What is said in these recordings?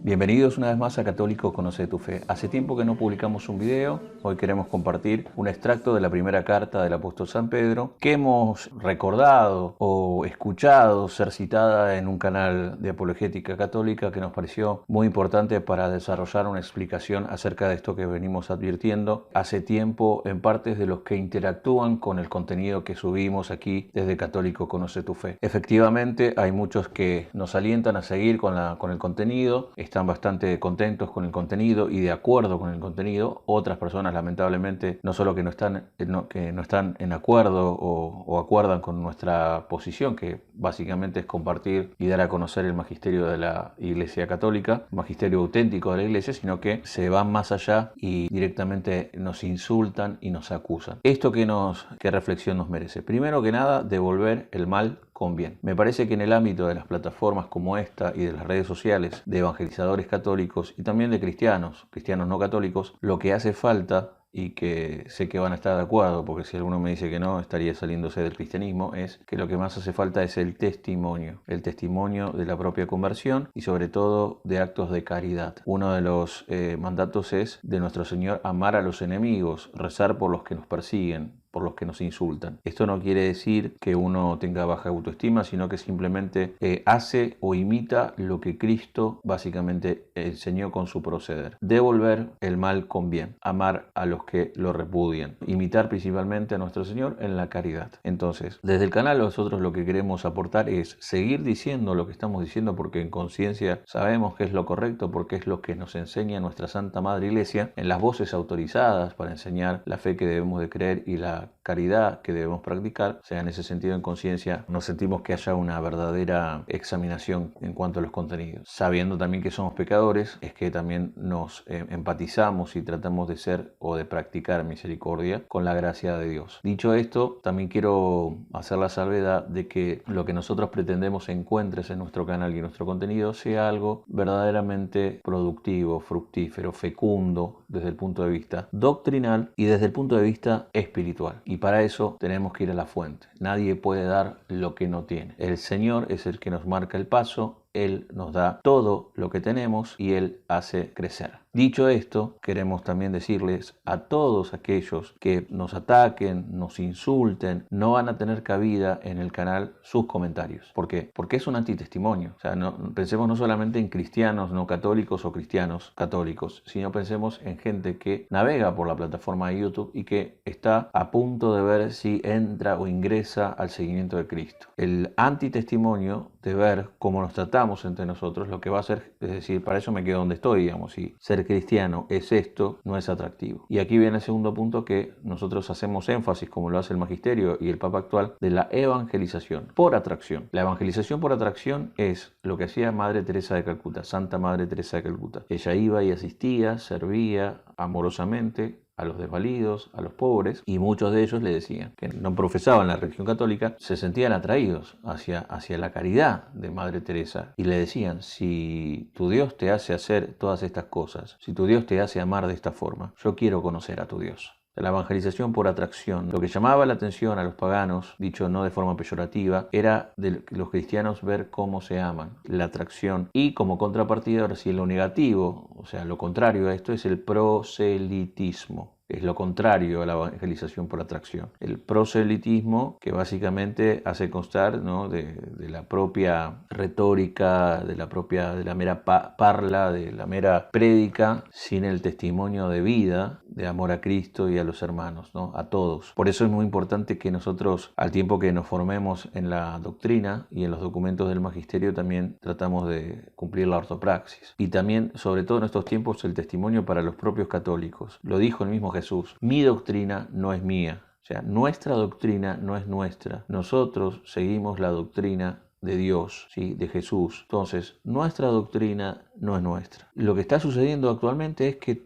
Bienvenidos una vez más a Católico Conoce tu Fe. Hace tiempo que no publicamos un video, hoy queremos compartir un extracto de la primera carta del apóstol San Pedro que hemos recordado o escuchado ser citada en un canal de apologética católica que nos pareció muy importante para desarrollar una explicación acerca de esto que venimos advirtiendo hace tiempo en partes de los que interactúan con el contenido que subimos aquí desde Católico Conoce tu Fe. Efectivamente, hay muchos que nos alientan a seguir con el contenido, están bastante contentos con el contenido y de acuerdo con el contenido. Otras personas, lamentablemente, no solo que no están en acuerdo o acuerdan con nuestra posición, que básicamente es compartir y dar a conocer el magisterio de la Iglesia Católica, magisterio auténtico de la Iglesia, sino que se van más allá y directamente nos insultan y nos acusan. ¿Esto qué reflexión nos merece? Primero que nada, devolver el mal con bien. Me parece que en el ámbito de las plataformas como esta y de las redes sociales de evangelizadores católicos y también de cristianos no católicos, lo que hace falta, y que sé que van a estar de acuerdo, porque si alguno me dice que no, estaría saliéndose del cristianismo, es que lo que más hace falta es el testimonio de la propia conversión y sobre todo de actos de caridad. Uno de los mandatos es de nuestro Señor amar a los enemigos, rezar por los que nos persiguen, por los que nos insultan. Esto no quiere decir que uno tenga baja autoestima, sino que simplemente hace o imita lo que Cristo básicamente enseñó con su proceder. Devolver el mal con bien, amar a los que lo repudian, imitar principalmente a nuestro Señor en la caridad. Entonces, desde el canal nosotros lo que queremos aportar es seguir diciendo lo que estamos diciendo porque en conciencia sabemos que es lo correcto, porque es lo que nos enseña nuestra Santa Madre Iglesia en las voces autorizadas para enseñar la fe que debemos de creer y la caridad que debemos practicar. O sea, en ese sentido, en conciencia, nos sentimos que haya una verdadera examinación en cuanto a los contenidos. Sabiendo también que somos pecadores, es que también nos empatizamos y tratamos de ser o de practicar misericordia con la gracia de Dios. Dicho esto, también quiero hacer la salvedad de que lo que nosotros pretendemos encuentres en nuestro canal y en nuestro contenido sea algo verdaderamente productivo, fructífero, fecundo desde el punto de vista doctrinal y desde el punto de vista espiritual. Y para eso tenemos que ir a la fuente. Nadie puede dar lo que no tiene. El Señor es el que nos marca el paso. Él nos da todo lo que tenemos y Él hace crecer. Dicho esto, queremos también decirles a todos aquellos que nos ataquen, nos insulten, no van a tener cabida en el canal sus comentarios. ¿Por qué? Porque es un antitestimonio. O sea, pensemos no solamente en cristianos no católicos o cristianos católicos, sino pensemos en gente que navega por la plataforma de YouTube y que está a punto de ver si entra o ingresa al seguimiento de Cristo. El antitestimonio de ver cómo nos tratamos entre nosotros, lo que va a hacer, es decir, para eso me quedo donde estoy, digamos, si ser cristiano es esto, no es atractivo. Y aquí viene el segundo punto que nosotros hacemos énfasis, como lo hace el magisterio y el Papa actual, de la evangelización por atracción. La evangelización por atracción es lo que hacía Madre Teresa de Calcuta, Santa Madre Teresa de Calcuta. Ella iba y asistía, servía amorosamente a los desvalidos, a los pobres, y muchos de ellos le decían que no profesaban la religión católica, se sentían atraídos hacia la caridad de Madre Teresa y le decían: si tu Dios te hace hacer todas estas cosas, si tu Dios te hace amar de esta forma, yo quiero conocer a tu Dios. La evangelización por atracción. Lo que llamaba la atención a los paganos, dicho no de forma peyorativa, era de los cristianos ver cómo se aman, la atracción. Y como contrapartida, ahora sí, lo negativo, o sea, lo contrario a esto es el proselitismo. Es lo contrario a la evangelización por atracción. El proselitismo, que básicamente hace constar, ¿no?, de la propia retórica, de la mera parla, de la mera prédica, sin el testimonio de vida, de amor a Cristo y a los hermanos, ¿no?, a todos. Por eso es muy importante que nosotros, al tiempo que nos formemos en la doctrina y en los documentos del magisterio, también tratamos de cumplir la ortopraxis. Y también, sobre todo en estos tiempos, el testimonio para los propios católicos. Lo dijo el mismo Jesús: mi doctrina no es mía. O sea, nuestra doctrina no es nuestra. Nosotros seguimos la doctrina de Dios, ¿sí?, de Jesús. Entonces, nuestra doctrina no es nuestra. Lo que está sucediendo actualmente es que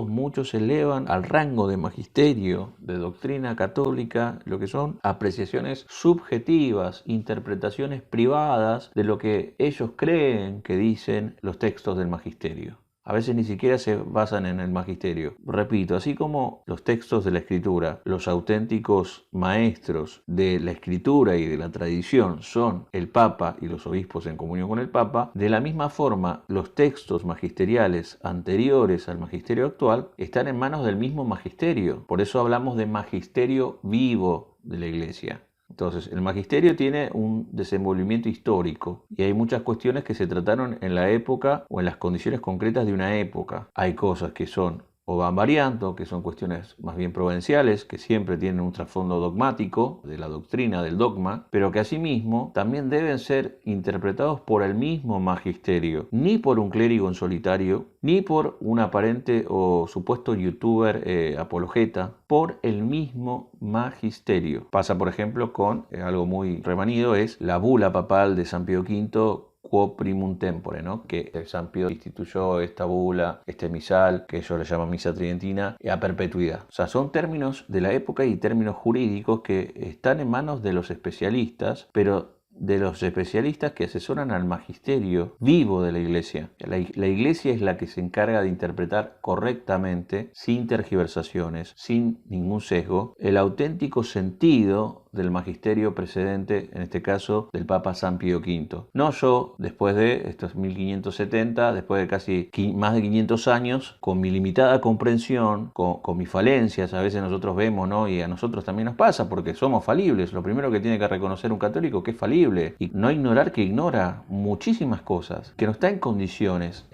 muchos se elevan al rango de magisterio, de doctrina católica, lo que son apreciaciones subjetivas, interpretaciones privadas de lo que ellos creen que dicen los textos del magisterio. A veces ni siquiera se basan en el magisterio. Repito, así como los textos de la Escritura, los auténticos maestros de la Escritura y de la tradición son el Papa y los obispos en comunión con el Papa, de la misma forma los textos magisteriales anteriores al magisterio actual están en manos del mismo magisterio. Por eso hablamos de magisterio vivo de la Iglesia. Entonces, el magisterio tiene un desenvolvimiento histórico y hay muchas cuestiones que se trataron en la época o en las condiciones concretas de una época. Hay cosas que son o van variando, que son cuestiones más bien provinciales, que siempre tienen un trasfondo dogmático, de la doctrina, del dogma, pero que asimismo también deben ser interpretados por el mismo magisterio, ni por un clérigo en solitario, ni por un aparente o supuesto youtuber apologeta, por el mismo magisterio. Pasa, por ejemplo, con algo muy remanido, es la bula papal de San Pío V, Quo Primum Tempore, ¿no? Que San Pío instituyó esta bula, este misal, que ellos le llaman misa tridentina, a perpetuidad. O sea, son términos de la época y términos jurídicos que están en manos de los especialistas, pero de los especialistas que asesoran al magisterio vivo de la Iglesia. La Iglesia es la que se encarga de interpretar correctamente, sin tergiversaciones, sin ningún sesgo, el auténtico sentido del magisterio precedente, en este caso del Papa San Pío V. No yo, después de estos 1570, después de casi más de 500 años, con mi limitada comprensión, con mis falencias, a veces nosotros vemos, ¿no? Y a nosotros también nos pasa, porque somos falibles. Lo primero que tiene que reconocer un católico que es falible, y no ignorar que ignora muchísimas cosas, que no está en condiciones,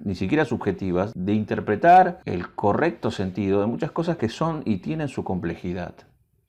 ni siquiera subjetivas, de interpretar el correcto sentido de muchas cosas que son y tienen su complejidad.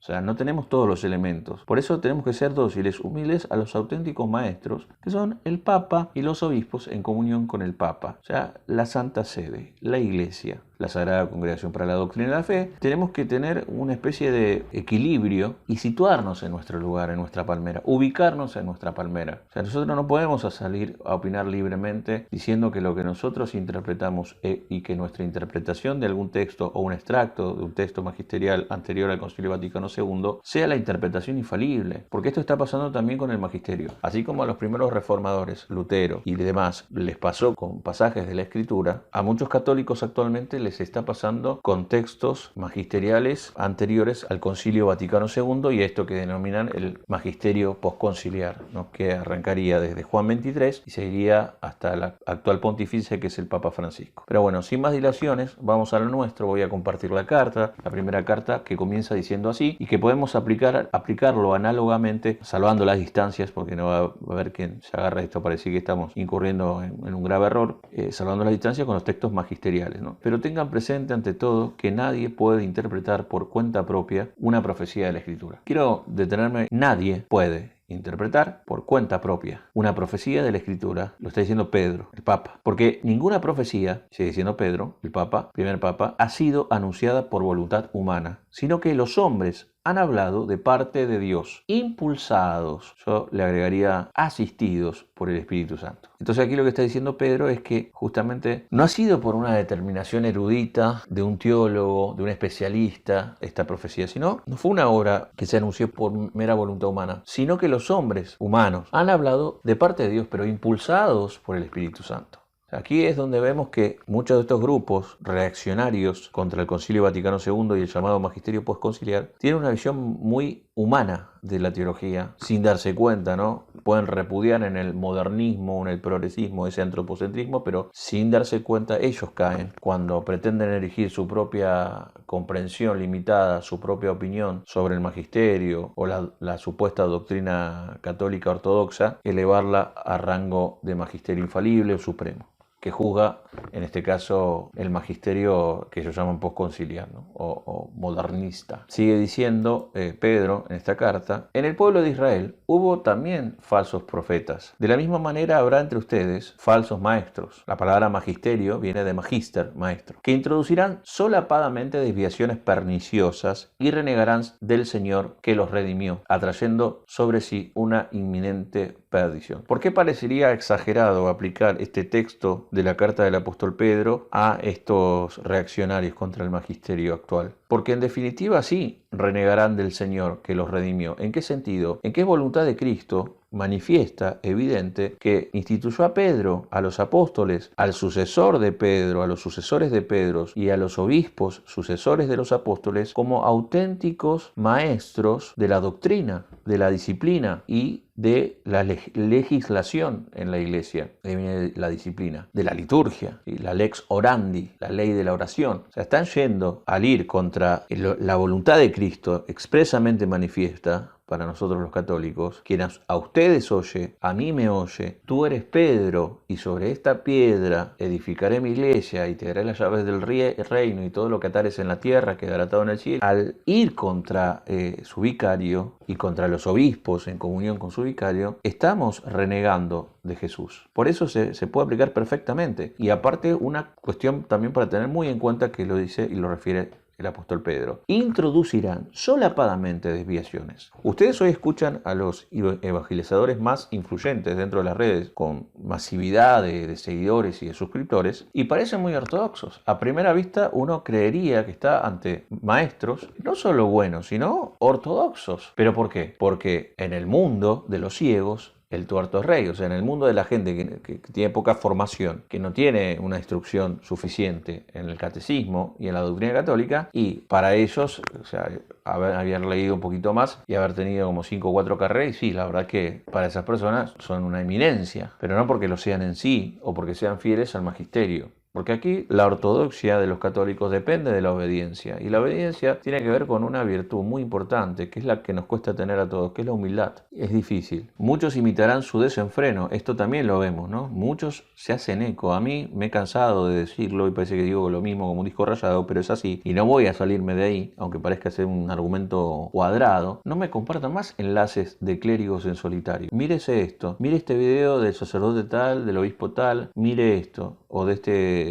O sea, no tenemos todos los elementos. Por eso tenemos que ser dóciles, humildes a los auténticos maestros, que son el Papa y los obispos en comunión con el Papa. O sea, la Santa Sede, la Iglesia, la Sagrada Congregación para la Doctrina de la Fe. Tenemos que tener una especie de equilibrio y situarnos en nuestro lugar, en nuestra palmera, ubicarnos en nuestra palmera. O sea, nosotros no podemos salir a opinar libremente diciendo que lo que nosotros interpretamos y que nuestra interpretación de algún texto o un extracto de un texto magisterial anterior al Concilio Vaticano II sea la interpretación infalible, porque esto está pasando también con el magisterio. Así como a los primeros reformadores, Lutero y demás, les pasó con pasajes de la Escritura, a muchos católicos actualmente les está pasando con textos magisteriales anteriores al Concilio Vaticano II y esto que denominan el magisterio posconciliar, ¿no? Que arrancaría desde Juan XXIII y seguiría hasta el actual pontífice, que es el Papa Francisco. Pero bueno, sin más dilaciones, vamos a lo nuestro. Voy a compartir la carta, la primera carta, que comienza diciendo así, y que podemos aplicarlo análogamente, salvando las distancias, porque no va a haber quien se agarre esto para decir que estamos incurriendo en un grave error, salvando las distancias con los textos magisteriales, ¿no? Pero tengan presente ante todo que nadie puede interpretar por cuenta propia una profecía de la Escritura. Quiero detenerme, nadie puede interpretar por cuenta propia una profecía de la Escritura. Lo está diciendo Pedro, el Papa, porque ninguna profecía, sigue diciendo Pedro, el Papa, primer Papa, ha sido anunciada por voluntad humana, sino que los hombres han hablado de parte de Dios, impulsados, yo le agregaría asistidos por el Espíritu Santo. Entonces aquí lo que está diciendo Pedro es que justamente no ha sido por una determinación erudita de un teólogo, de un especialista, esta profecía, sino no fue una obra que se anunció por mera voluntad humana, sino que los hombres humanos han hablado de parte de Dios, pero impulsados por el Espíritu Santo. Aquí es donde vemos que muchos de estos grupos reaccionarios contra el Concilio Vaticano II y el llamado magisterio posconciliar tienen una visión muy humana de la teología, sin darse cuenta, ¿no? Pueden repudiar en el modernismo, en el progresismo, ese antropocentrismo, pero sin darse cuenta ellos caen cuando pretenden erigir su propia comprensión limitada, su propia opinión sobre el magisterio o la supuesta doctrina católica ortodoxa, elevarla a rango de magisterio infalible o supremo, que juzga, en este caso, el magisterio que ellos llaman posconciliar, ¿no? o modernista. Sigue diciendo Pedro en esta carta: en el pueblo de Israel hubo también falsos profetas. De la misma manera habrá entre ustedes falsos maestros. La palabra magisterio viene de magister, maestro, que introducirán solapadamente desviaciones perniciosas y renegarán del Señor que los redimió, atrayendo sobre sí una inminente perdición. ¿Por qué parecería exagerado aplicar este texto de la carta del apóstol Pedro a estos reaccionarios contra el magisterio actual? Porque en definitiva sí renegarán del Señor que los redimió. ¿En qué sentido? En que es voluntad de Cristo manifiesta, evidente, que instituyó a Pedro, a los apóstoles, al sucesor de Pedro, a los sucesores de Pedro y a los obispos, sucesores de los apóstoles, como auténticos maestros de la doctrina, de la disciplina y de la legislación en la iglesia, de la disciplina, de la liturgia, la lex orandi, la ley de la oración. O sea, están yendo al ir contra la voluntad de Cristo expresamente manifiesta para nosotros los católicos, quien a ustedes oye, a mí me oye, tú eres Pedro, y sobre esta piedra edificaré mi iglesia, y te daré las llaves del reino, y todo lo que atares en la tierra quedará atado en el cielo. Al ir contra su vicario, y contra los obispos en comunión con su vicario, estamos renegando de Jesús. Por eso se puede aplicar perfectamente. Y aparte, una cuestión también para tener muy en cuenta, que lo dice y lo refiere el apóstol Pedro: introducirán solapadamente desviaciones. Ustedes hoy escuchan a los evangelizadores más influyentes dentro de las redes, con masividad de seguidores y de suscriptores, y parecen muy ortodoxos. A primera vista uno creería que está ante maestros no solo buenos, sino ortodoxos. ¿Pero por qué? Porque en el mundo de los ciegos el tuerto es rey. O sea, en el mundo de la gente que tiene poca formación, que no tiene una instrucción suficiente en el catecismo y en la doctrina católica, y para ellos, o sea, haber leído un poquito más y haber tenido como 5 o 4 carreras, y sí, la verdad que para esas personas son una eminencia, pero no porque lo sean en sí o porque sean fieles al magisterio. Porque aquí la ortodoxia de los católicos depende de la obediencia, y la obediencia tiene que ver con una virtud muy importante, que es la que nos cuesta tener a todos, que es la humildad. Es difícil. Muchos imitarán su desenfreno, esto también lo vemos, ¿no? Muchos se hacen eco. A mí me he cansado de decirlo y parece que digo lo mismo como un disco rayado, pero es así, y no voy a salirme de ahí, aunque parezca ser un argumento cuadrado. No me compartan más enlaces de clérigos en solitario. Mírese esto, mire este video del sacerdote tal, del obispo tal, mire esto, o de este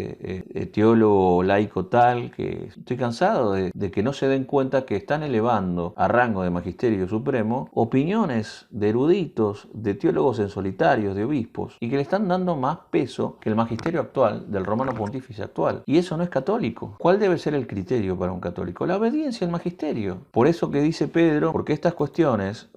teólogo laico tal, que estoy cansado de que no se den cuenta que están elevando a rango de magisterio supremo opiniones de eruditos, de teólogos en solitarios, de obispos, y que le están dando más peso que el magisterio actual, del romano pontífice actual. Y eso no es católico. ¿Cuál debe ser el criterio para un católico? La obediencia al magisterio. Por eso que dice Pedro, porque estas cuestiones,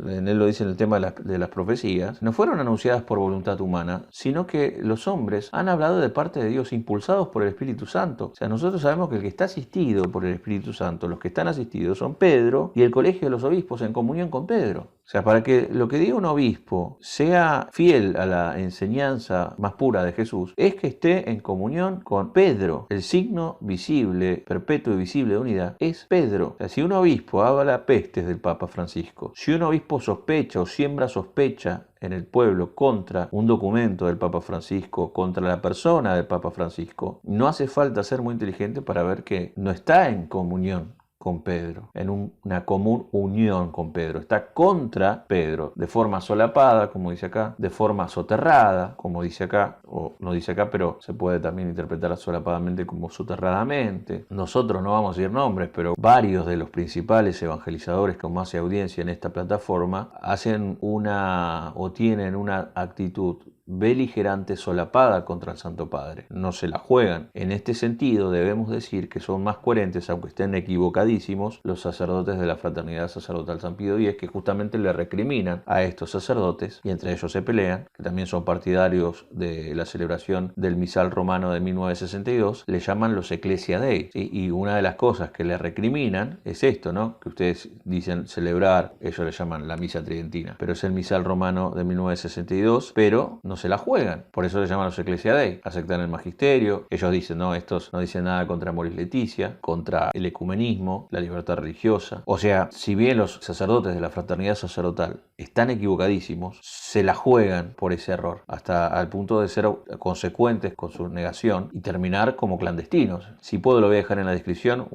en él lo dice en el tema de las profecías, no fueron anunciadas por voluntad humana, sino que los hombres han hablado de parte de Dios, impulsados por el Espíritu Santo. O sea, nosotros sabemos que el que está asistido por el Espíritu Santo, los que están asistidos son Pedro y el colegio de los obispos en comunión con Pedro. O sea, para que lo que diga un obispo sea fiel a la enseñanza más pura de Jesús, es que esté en comunión con Pedro. El signo visible, perpetuo y visible de unidad, es Pedro. O sea, si un obispo habla pestes del Papa Francisco, si un obispo sospecha o siembra sospecha en el pueblo contra un documento del Papa Francisco, contra la persona del Papa Francisco, no hace falta ser muy inteligente para ver que no está en comunión con Pedro, en una común unión con Pedro. Está contra Pedro, de forma solapada, como dice acá, de forma soterrada, como dice acá, o no dice acá, pero se puede también interpretar solapadamente como soterradamente. Nosotros no vamos a decir nombres, pero varios de los principales evangelizadores con más audiencia en esta plataforma hacen o tienen una actitud beligerante, solapada contra el Santo Padre. No se la juegan. En este sentido debemos decir que son más coherentes, aunque estén equivocadísimos, los sacerdotes de la Fraternidad Sacerdotal San Pío X, que justamente le recriminan a estos sacerdotes, y entre ellos se pelean, que también son partidarios de la celebración del misal romano de 1962, le llaman los Ecclesia Dei. ¿Sí? Y una de las cosas que le recriminan es esto, ¿no? Que ustedes dicen celebrar, ellos le llaman la misa tridentina, pero es el misal romano de 1962, pero no se la juegan. Por eso le llaman los Ecclesia Dei. Aceptan el magisterio. Ellos dicen, no, estos no dicen nada contra Amoris Laetitia, contra el ecumenismo, la libertad religiosa. O sea, si bien los sacerdotes de la fraternidad sacerdotal están equivocadísimos, se la juegan por ese error, hasta al punto de ser consecuentes con su negación y terminar como clandestinos. Si puedo lo voy a dejar en la descripción,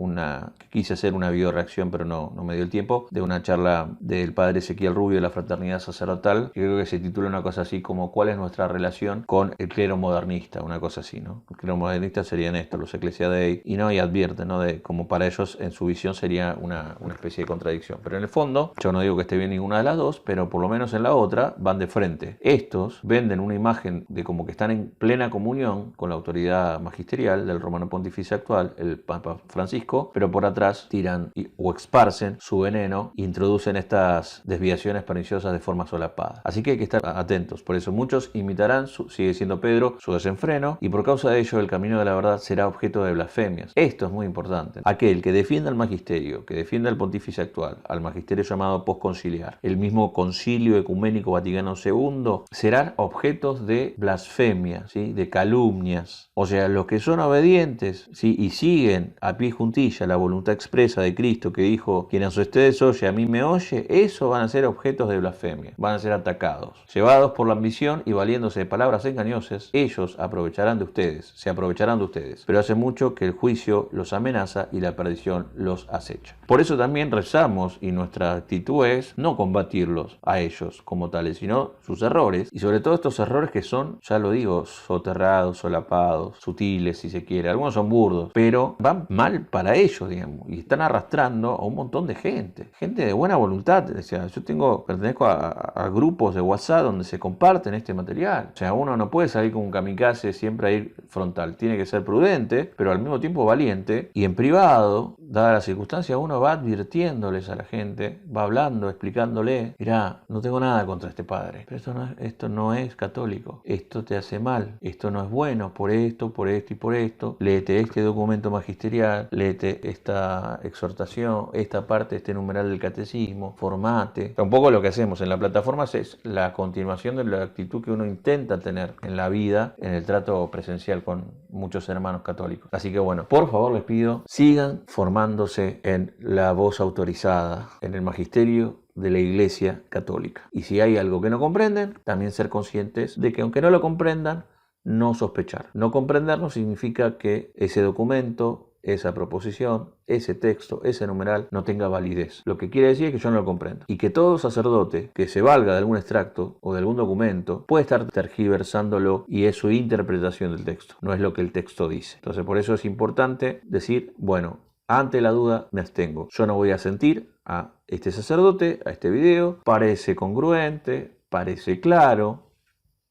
quise hacer una videoreacción pero no me dio el tiempo, de una charla del padre Ezequiel Rubio de la fraternidad sacerdotal, que creo que se titula una cosa así como ¿cuál es nuestra nuestra relación con el clero modernista, una cosa así, ¿no? El clero modernista serían estos, los Ecclesiadei, y no, y advierten, ¿no? De como para ellos en su visión sería una especie de contradicción. Pero en el fondo, yo no digo que esté bien ninguna de las dos, pero por lo menos en la otra van de frente. Estos venden una imagen de como que están en plena comunión con la autoridad magisterial del romano pontífice actual, el Papa Francisco, pero por atrás tiran o esparcen su veneno e introducen estas desviaciones perniciosas de forma solapada. Así que hay que estar atentos. Por eso muchos imitarán, sigue siendo Pedro, su desenfreno, y por causa de ello el camino de la verdad será objeto de blasfemias. Esto es muy importante. Aquel que defienda el magisterio, que defienda el pontífice actual, al magisterio llamado postconciliar, el mismo concilio ecuménico Vaticano II, serán objetos de blasfemia, ¿sí? De calumnias. O sea, los que son obedientes, ¿sí? Y siguen a pie juntilla la voluntad expresa de Cristo que dijo: quien a ustedes oye, a mí me oye, eso van a ser objetos de blasfemia, van a ser atacados. Llevados por la ambición y valiéndose de palabras engañosas, ellos aprovecharán de ustedes, se aprovecharán de ustedes. Pero hace mucho que el juicio los amenaza y la perdición los acecha. Por eso también rezamos, y nuestra actitud es no combatirlos a ellos como tales, sino sus errores, y sobre todo estos errores que son, ya lo digo, soterrados, solapados, sutiles si se quiere, algunos son burdos, pero van mal para ellos, digamos, y están arrastrando a un montón de gente de buena voluntad. O sea, yo pertenezco a grupos de WhatsApp donde se comparten este material. O sea, uno no puede salir con un kamikaze siempre a ir frontal, tiene que ser prudente, pero al mismo tiempo valiente, y en privado, dadas las circunstancias, uno va advirtiéndoles a la gente, va hablando, explicándole: mirá, no tengo nada contra este padre, pero esto no es católico, esto te hace mal, esto no es bueno, por esto y por esto, léete este documento magisterial, léete esta exhortación, esta parte, este numeral del catecismo, formate. Un poco lo que hacemos en la plataforma es la continuación de la actitud que uno intenta tener en la vida, en el trato presencial con muchos hermanos católicos. Así que bueno, por favor les pido, sigan formándose en la voz autorizada, en el magisterio de la Iglesia Católica. Y si hay algo que no comprenden, también ser conscientes de que aunque no lo comprendan, no sospechar. No comprender no significa que ese documento, esa proposición, ese texto, ese numeral no tenga validez. Lo que quiere decir es que yo no lo comprendo. Y que todo sacerdote que se valga de algún extracto o de algún documento puede estar tergiversándolo, y es su interpretación del texto, no es lo que el texto dice. Entonces por eso es importante decir, bueno, ante la duda me abstengo. Yo no voy a sentir a este sacerdote, a este video, parece congruente, parece claro,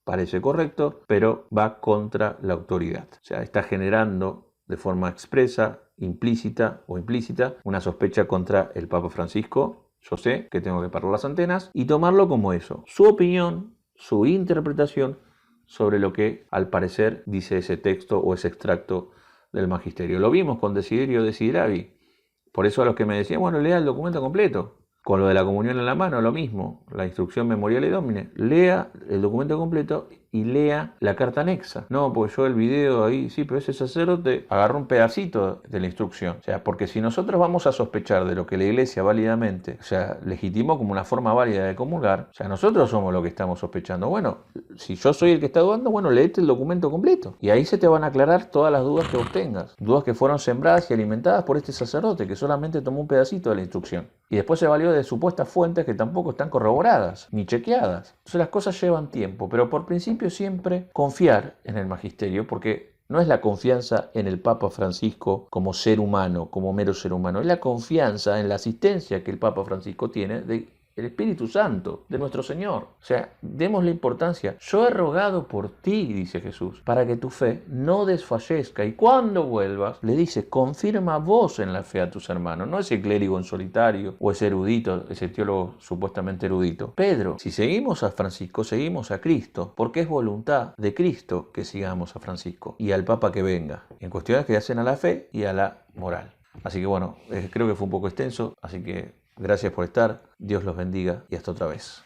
parece correcto, pero va contra la autoridad. O sea, está generando de forma expresa, implícita o implícita, una sospecha contra el Papa Francisco. Yo sé que tengo que parar las antenas y tomarlo como eso, su opinión, su interpretación sobre lo que al parecer dice ese texto o ese extracto del magisterio. Lo vimos con Desiderio Desideravi. Por eso a los que me decían, bueno, lea el documento completo. Con lo de la comunión en la mano, lo mismo. La instrucción Memoriale Domine. Lea el documento completo y lea la carta anexa. No, porque yo el video ahí, sí, pero ese sacerdote agarró un pedacito de la instrucción. O sea, porque si nosotros vamos a sospechar de lo que la Iglesia válidamente, o sea, legitimó como una forma válida de comulgar, o sea, nosotros somos los que estamos sospechando. Bueno, si yo soy el que está dudando, bueno, léete el documento completo. Y ahí se te van a aclarar todas las dudas que vos tengas. Dudas que fueron sembradas y alimentadas por este sacerdote que solamente tomó un pedacito de la instrucción. Y después se valió de supuestas fuentes que tampoco están corroboradas ni chequeadas. Entonces las cosas llevan tiempo, pero por principio siempre confiar en el magisterio, porque no es la confianza en el Papa Francisco como ser humano, como mero ser humano, es la confianza en la asistencia que el Papa Francisco tiene de el Espíritu Santo, de nuestro Señor. O sea, démosle importancia. Yo he rogado por ti, dice Jesús, para que tu fe no desfallezca. Y cuando vuelvas, le dice, confirma vos en la fe a tus hermanos. No ese clérigo en solitario o ese erudito, ese teólogo supuestamente erudito. Pedro, si seguimos a Francisco, seguimos a Cristo, porque es voluntad de Cristo que sigamos a Francisco y al Papa que venga, en cuestiones que hacen a la fe y a la moral. Así que bueno, creo que fue un poco extenso, así que gracias por estar, Dios los bendiga y hasta otra vez.